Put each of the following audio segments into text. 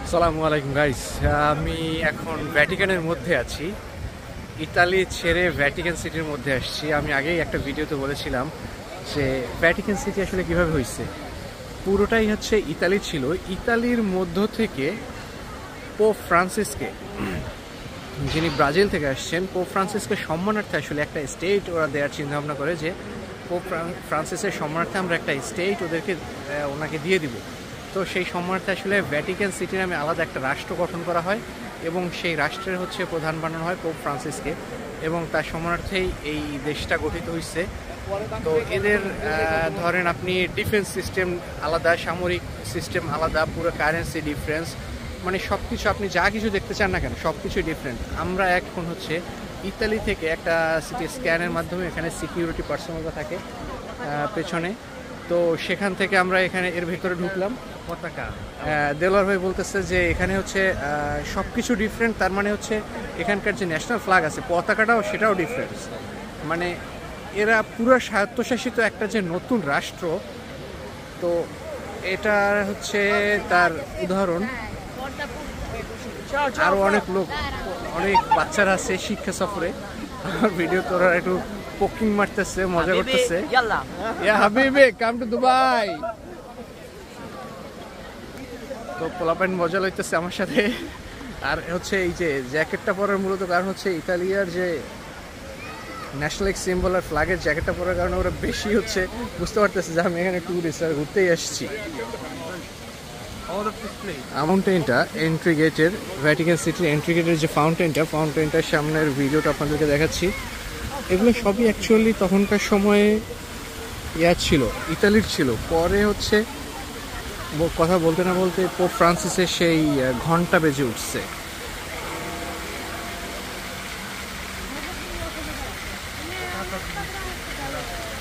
আসসালামু আলাইকুম গাইস, আমি এখন ভ্যাটিকানের মধ্যে আছি। ইতালি ছেড়ে ভ্যাটিকান সিটির মধ্যে আসছি। আমি আগেই একটা ভিডিওতে বলেছিলাম যে ভ্যাটিকান সিটি আসলে কিভাবে হয়েছে। পুরোটাই হচ্ছে ইতালি ছিল। ইতালির মধ্য থেকে পোপ ফ্রান্সিসকে, যিনি ব্রাজিল থেকে আসছেন, পোপ ফ্রান্সিসকে সম্মানার্থে আসলে একটা স্টেট ওরা দেওয়ার চিন্তাভাবনা করে যে পোপ ফ্রান্সিসের সম্মানার্থে আমরা একটা স্টেট ওনাকে দিয়ে দিব। তো সেই সম্মানার্থে আসলে ভ্যাটিকান সিটি নামে আলাদা একটা রাষ্ট্র গঠন করা হয় এবং সেই রাষ্ট্রের হচ্ছে প্রধান বানানো হয় পোপ ফ্রান্সিসকে, এবং তার সম্মানার্থেই এই দেশটা গঠিত হয়েছে। তো এদের ধরেন আপনি ডিফেন্স সিস্টেম আলাদা, সামরিক সিস্টেম আলাদা, পুরো কারেন্সি ডিফারেন্স, মানে সব কিছু আপনি যা কিছু দেখতে চান না কেন সব কিছুই ডিফারেন্ট। আমরা এখন হচ্ছে ইতালি থেকে একটা সিটি স্ক্যানের মাধ্যমে, এখানে সিকিউরিটি পার্সোনালরা থাকে পেছনে, তো সেখান থেকে আমরা এখানে এর ভেতরে ঢুকলাম। পতাকা দেলোয়ার ভাই বলতেছে যে এখানে হচ্ছে সব কিছু ডিফারেন্ট, তার মানে হচ্ছে এখানকার যে ন্যাশনাল ফ্ল্যাগ আছে পতাকাটাও সেটাও ডিফারেন্স। মানে এরা পুরো স্বায়ত্তশাসিত একটা যে নতুন রাষ্ট্র, তো এটা হচ্ছে তার উদাহরণ। আরও অনেক লোক, অনেক বাচ্চারা আছে শিক্ষা সফরে। আমার ভিডিও তোরা একটু পোকিং মারতেছে, মজা করতেছে। ইয়া হাবিবি কাম টু দুবাই। তো পোলাপাইন মজা লইতেছে আমার সাথে। আর হচ্ছে এই যে জ্যাকেটটা পরার মূলত কারণ হচ্ছে ইতালিয়ার যে ন্যাশনাল সিম্বল আর ফ্ল্যাগের জ্যাকেটটা পরার কারণে ওরা বেশি হচ্ছে বুঝতে পারতেছে যে আমি এখানে ট্যুরিস্ট আর ঘুরতেই আসছি। ফাউন্টেনটা এন্ট্রি গেটের, ভ্যাটিকান সিটির এন্ট্রি গেটের যে ফাউন্টেনটার সামনের ভিডিওটা আপনাদেরকে দেখাচ্ছি। এগুলো সবই অ্যাকচুয়ালি তখনকার সময়ে ছিল, ইতালির ছিল। পরে হচ্ছে কথা বলতে না বলতে পোপ ফ্রান্সিসের সেই ঘন্টা বেজে উঠছে।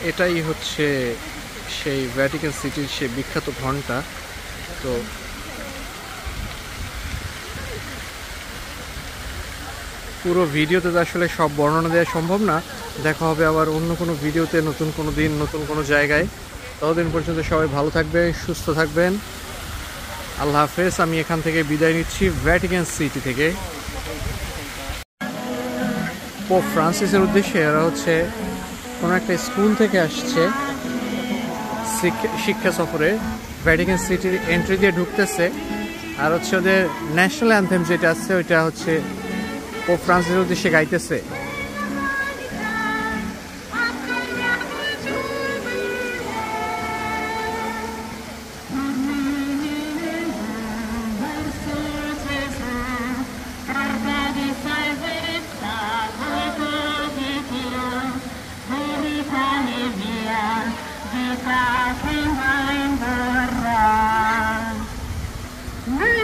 এটাই হচ্ছে সেই ভ্যাটিকান সিটির সেই বিখ্যাত ঘন্টা। তো পুরো ভিডিওতে তো আসলে সব বর্ণনা দেওয়া সম্ভব না। দেখা হবে আবার অন্য কোনো ভিডিওতে, নতুন কোনো দিন, নতুন কোনো জায়গায়। ততদিন পর্যন্ত সবাই ভালো থাকবেন, সুস্থ থাকবেন। আল্লাহ হাফেজ। আমি এখান থেকে বিদায় নিচ্ছি ভ্যাটিকান সিটি থেকে। পোপ ফ্রান্সিসের উদ্দেশ্যে এরা হচ্ছে কোনো একটা স্কুল থেকে আসছে শিক্ষা সফরে, ভ্যাটিকান সিটির এন্ট্রি দিয়ে ঢুকতেছে। আর হচ্ছে ওদের ন্যাশনাল অ্যান্থেম যেটা আছে ওইটা হচ্ছে পোপ ফ্রান্সিসের উদ্দেশ্যে গাইতেছে। Di